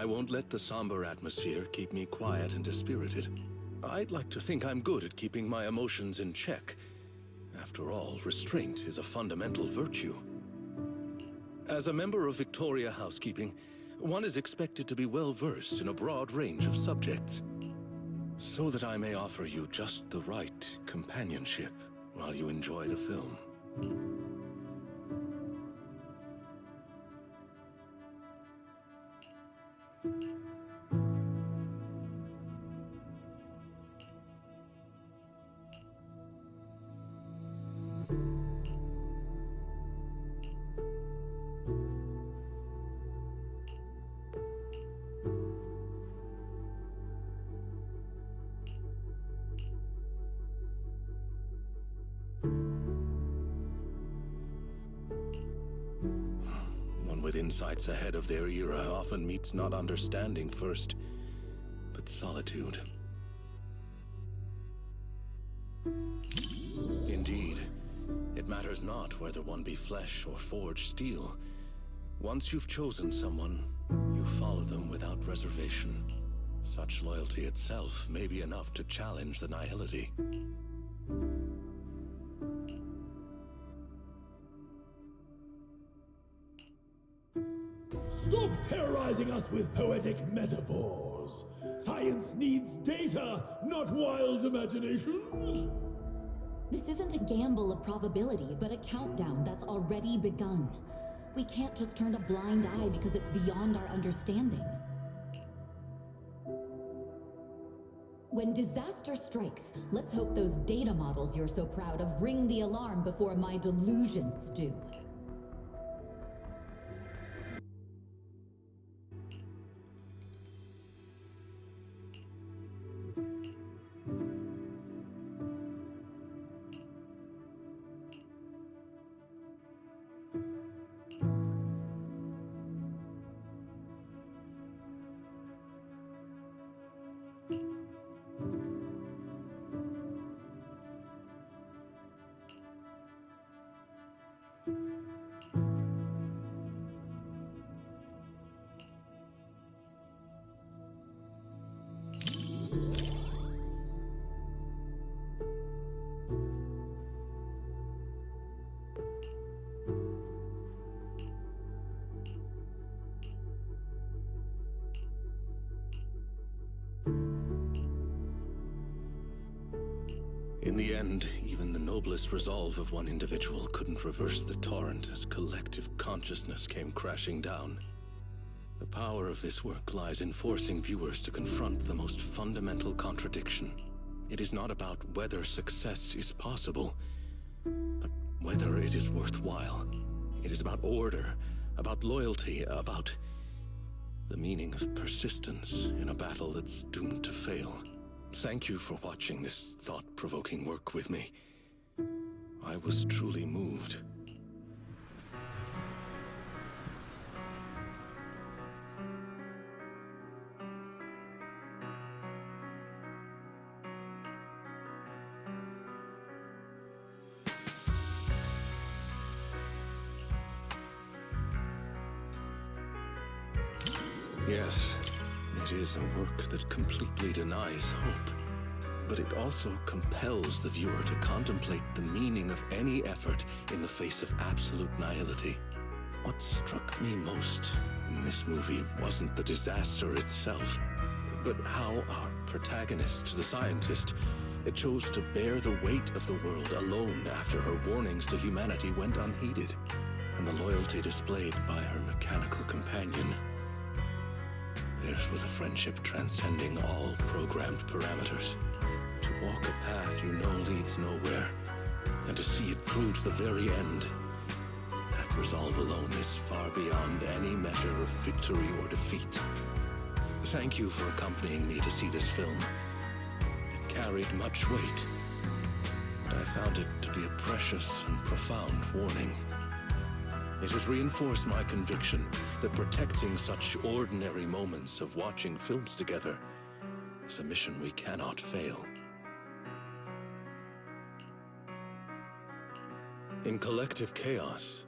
I won't let the somber atmosphere keep me quiet and dispirited. I'd like to think I'm good at keeping my emotions in check. After all, restraint is a fundamental virtue. As a member of Victoria Housekeeping, one is expected to be well-versed in a broad range of subjects, so that I may offer you just the right companionship while you enjoy the film. One with insights ahead of their era often meets not understanding first, but solitude. Indeed, it matters not whether one be flesh or forged steel. Once you've chosen someone, you follow them without reservation. Such loyalty itself may be enough to challenge the nihility. Stop terrorizing us with poetic metaphors. Science needs data, not wild imaginations. This isn't a gamble of probability, but a countdown that's already begun. We can't just turn a blind eye because it's beyond our understanding. When disaster strikes, let's hope those data models you're so proud of ring the alarm before my delusions do. In the end, even the noblest resolve of one individual couldn't reverse the torrent as collective consciousness came crashing down. The power of this work lies in forcing viewers to confront the most fundamental contradiction. It is not about whether success is possible, but whether it is worthwhile. It is about order, about loyalty, about the meaning of persistence in a battle that's doomed to fail. Thank you for watching this thought-provoking work with me. I was truly moved. Yes, it is a work that completely denies hope, but it also compels the viewer to contemplate the meaning of any effort in the face of absolute nihility. What struck me most in this movie wasn't the disaster itself, but how our protagonist, the scientist, chose to bear the weight of the world alone after her warnings to humanity went unheeded, and the loyalty displayed by her mechanical companion. Theirs was a friendship transcending all programmed parameters. To walk a path you know leads nowhere, and to see it through to the very end. That resolve alone is far beyond any measure of victory or defeat. Thank you for accompanying me to see this film. It carried much weight, but I found it to be a precious and profound warning. It has reinforced my conviction that protecting such ordinary moments of watching films together is a mission we cannot fail. In collective chaos,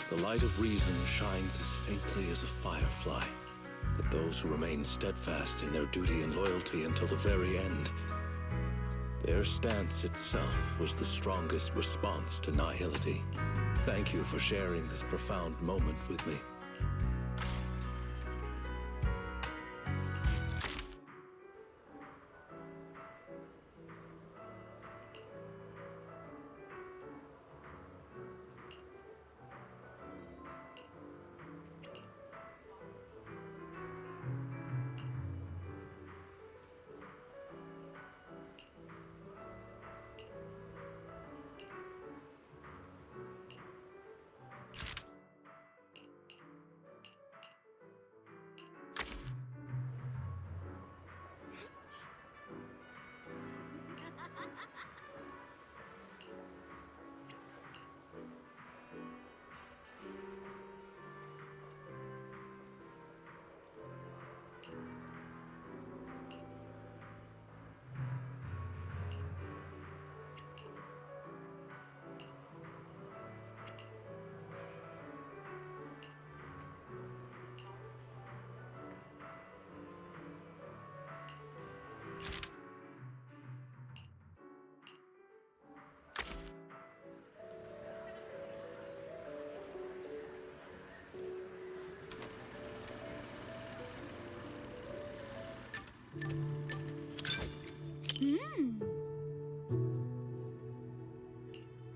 the light of reason shines as faintly as a firefly. but those who remain steadfast in their duty and loyalty until the very end. Their stance itself was the strongest response to nihility. Thank you for sharing this profound moment with me.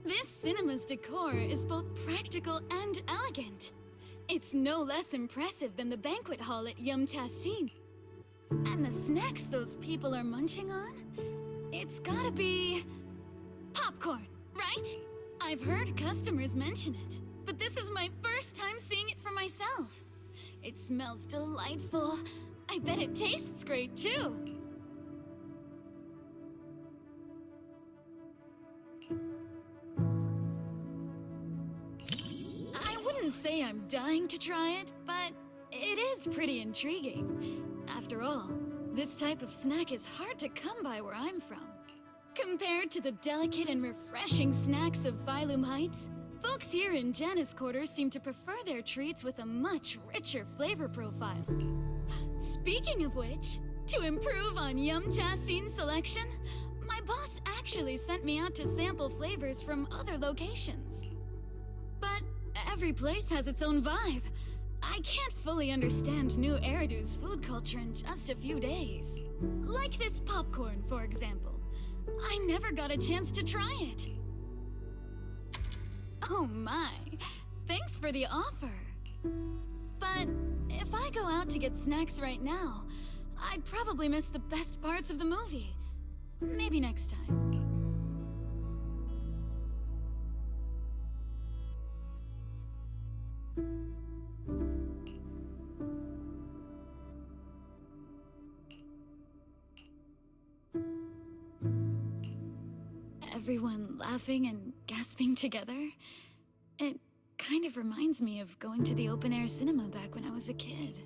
This cinema's decor is both practical and elegant. It's no less impressive than the banquet hall at Yum Tassin. And the snacks those people are munching on? It's gotta be... popcorn, right? I've heard customers mention it, but this is my first time seeing it for myself. It smells delightful. I bet it tastes great, too. I wouldn't say I'm dying to try it, but it is pretty intriguing. After all, this type of snack is hard to come by where I'm from. Compared to the delicate and refreshing snacks of Phylum Heights, folks here in Janus Quarters seem to prefer their treats with a much richer flavor profile. Speaking of which, to improve on Yum Tassin's selection, my boss actually sent me out to sample flavors from other locations. But every place has its own vibe. I can't fully understand New Eridu's food culture in just a few days. Like this popcorn, for example. I never got a chance to try it. Oh my, thanks for the offer. But if I go out to get snacks right now, I'd probably miss the best parts of the movie. Maybe next time. Everyone laughing and gasping together. It kind of reminds me of going to the open-air cinema back when I was a kid.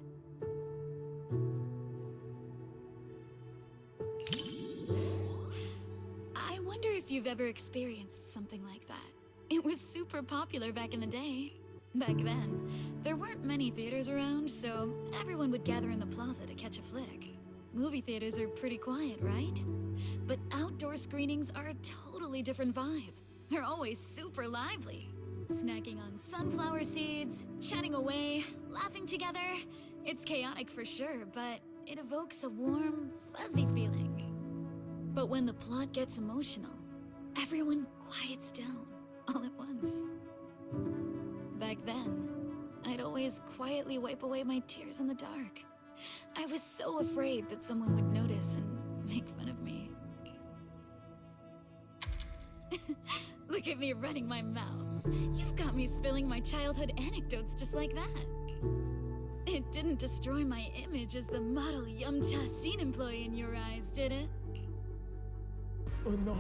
I wonder if you've ever experienced something like that. It was super popular back in the day. Back then, there weren't many theaters around, so everyone would gather in the plaza to catch a flick. Movie theaters are pretty quiet, right? But outdoor screenings are a totally different vibe. They're always super lively. Snacking on sunflower seeds, chatting away, laughing together. It's chaotic for sure, but it evokes a warm, fuzzy feeling. But when the plot gets emotional, everyone quiets down all at once. Back then, I'd always quietly wipe away my tears in the dark. I was so afraid that someone would notice and make fun of me. Look at me running my mouth. You've got me spilling my childhood anecdotes just like that. It didn't destroy my image as the model Yum Tassin employee in your eyes, did it? Oh no!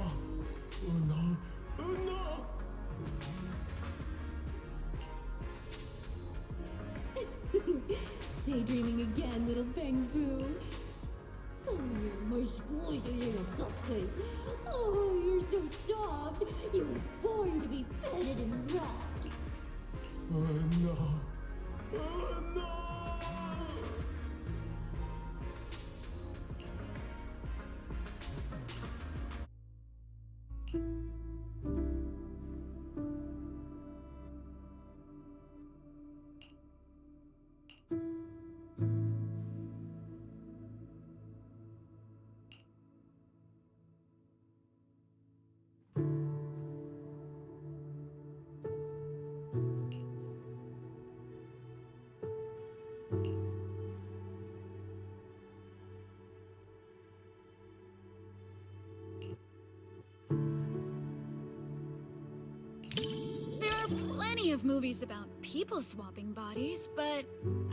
Oh no! Oh no! Daydreaming again, little Bang-Boo. Come here, my squishy little cupcake. Oh, you're so soft. You were born to be petted and rocked. Oh no! Oh no! plenty of movies about people swapping bodies, but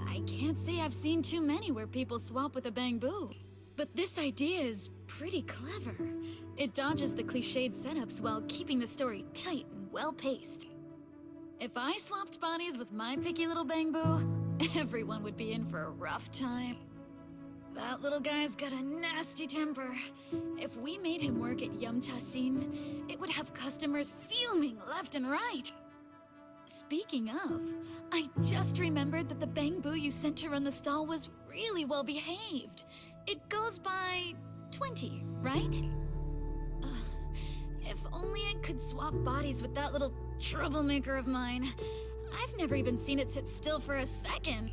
I can't say I've seen too many where people swap with a bang-boo. But this idea is pretty clever. It dodges the cliched setups while keeping the story tight and well-paced. If I swapped bodies with my picky little bang-boo, everyone would be in for a rough time. That little guy's got a nasty temper. If we made him work at Yum Tassin, it would have customers fuming left and right. Speaking of, I just remembered that the bang-boo you sent to run the stall was really well behaved. It goes by 20, right? If only I could swap bodies with that little troublemaker of mine. I've never even seen it sit still for a second.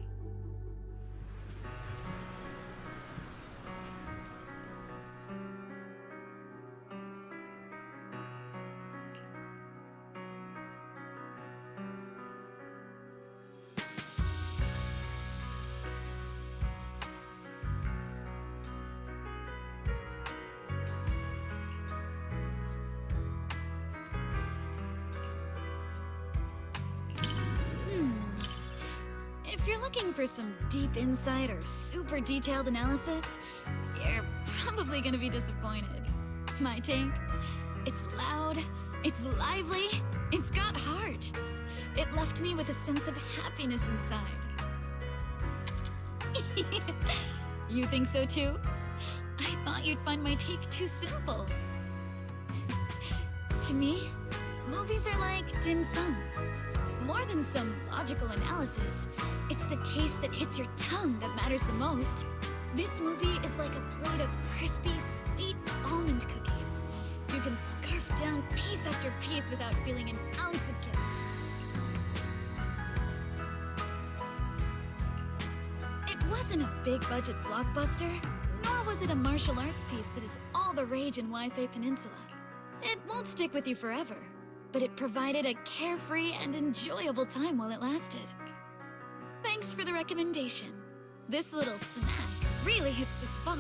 If you're looking for some deep insight or super detailed analysis, you're probably gonna be disappointed. My take? It's loud, it's lively, it's got heart. It left me with a sense of happiness inside. You think so too? I thought you'd find my take too simple. To me, movies are like dim sum. More than some logical analysis, it's the taste that hits your tongue that matters the most. This movie is like a plate of crispy, sweet almond cookies. You can scarf down piece after piece without feeling an ounce of guilt. It wasn't a big-budget blockbuster, nor was it a martial arts piece that is all the rage in Wi-Fi Peninsula. It won't stick with you forever, but it provided a carefree and enjoyable time while it lasted. Thanks for the recommendation. This little snack really hits the spot.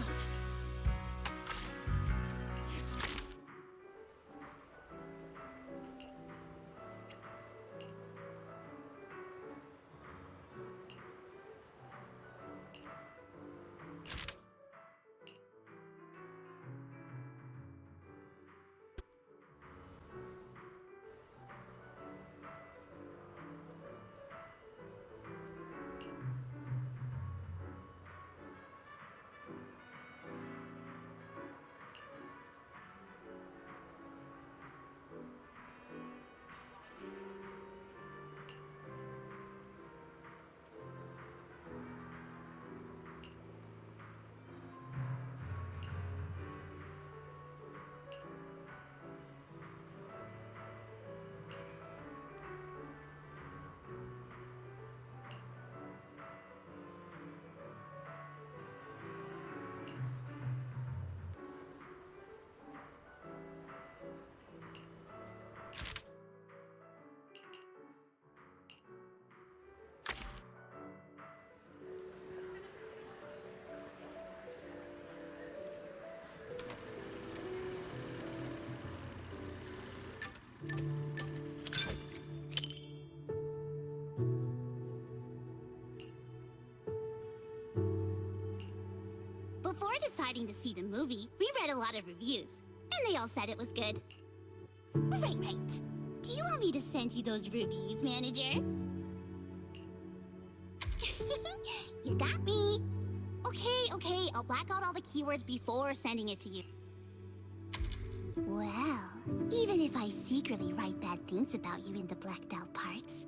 Before deciding to see the movie, we read a lot of reviews, and they all said it was good. Right. Do you want me to send you those reviews, manager? You got me. Okay, I'll black out all the keywords before sending it to you. Well, even if I secretly write bad things about you in the blacked out parts,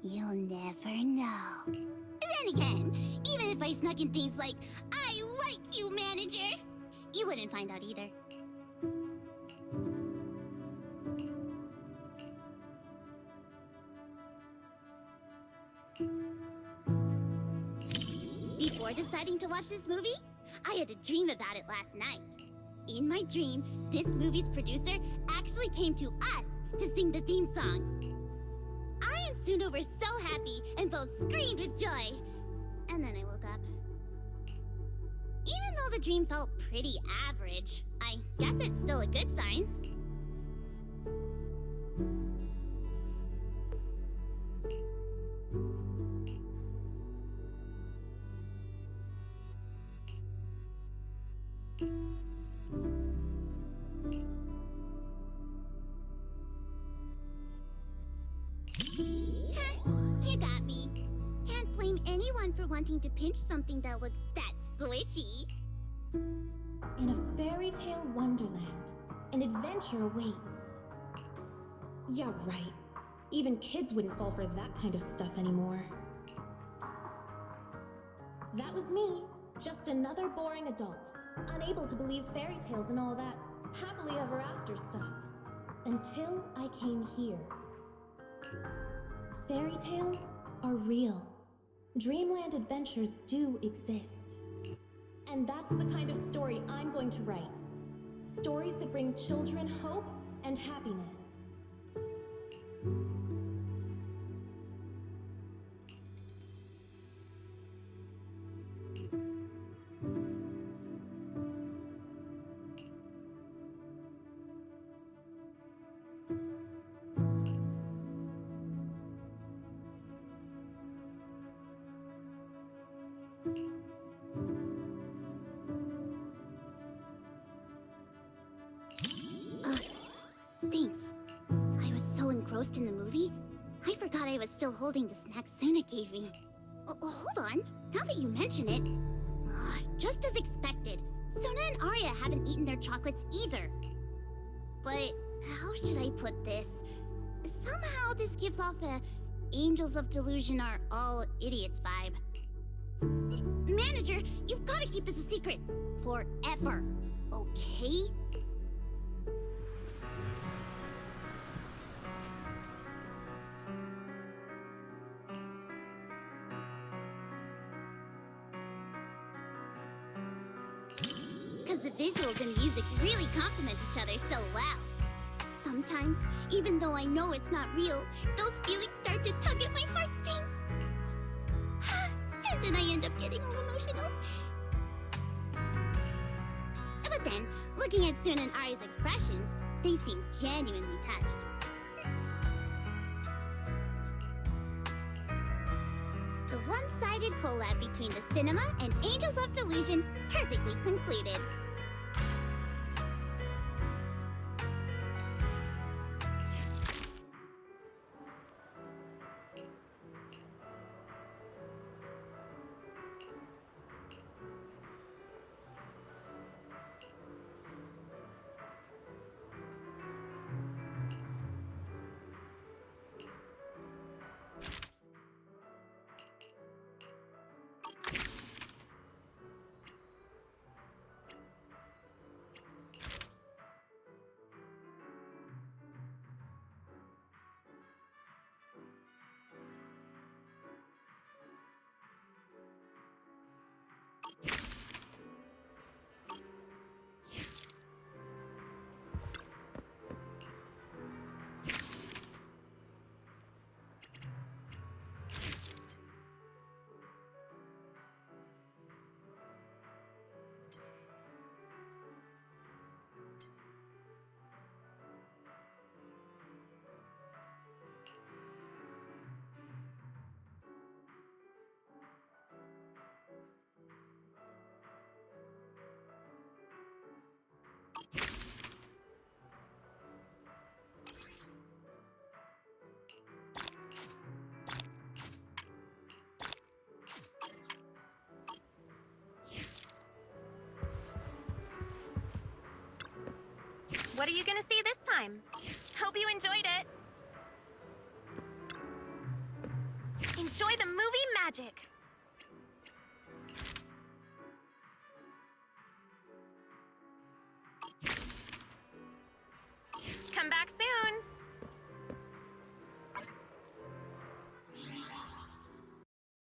you'll never know. Then again, even if I snuck in things like, I like you, manager, you wouldn't find out either. Before deciding to watch this movie, I had to dream about it last night. In my dream, this movie's producer actually came to us to sing the theme song. I and Suno were so happy and both screamed with joy. And then I woke up. Even though the dream felt pretty average, I guess it's still a good sign. You got me. Can't blame anyone for wanting to pinch something that looks that squishy. In a fairy tale wonderland, an adventure awaits. Yeah, right. Even kids wouldn't fall for that kind of stuff anymore. That was me, just another boring adult, unable to believe fairy tales and all that happily ever after stuff. Until I came here. Fairy tales are real. Dreamland adventures do exist. And that's the kind of story I'm going to write. Stories that bring children hope and happiness. Thanks. I was so engrossed in the movie, I forgot I was still holding the snack Suna gave me. Hold on. Now that you mention it, just as expected, Suna and Arya haven't eaten their chocolates either. But how should I put this? Somehow this gives off a Angels of Delusion are all idiots vibe. Manager, you've got to keep this a secret. Forever. Okay? Because the visuals and music really complement each other so well. Sometimes, even though I know it's not real, those feelings start to tug at my heartstrings. And then I end up getting all emotional. But then, looking at Suna and Arya's expressions, they seem genuinely touched. The one-sided collab between the cinema and Angels of Delusion perfectly concluded. What are you gonna see this time? Hope you enjoyed it! Enjoy the movie magic!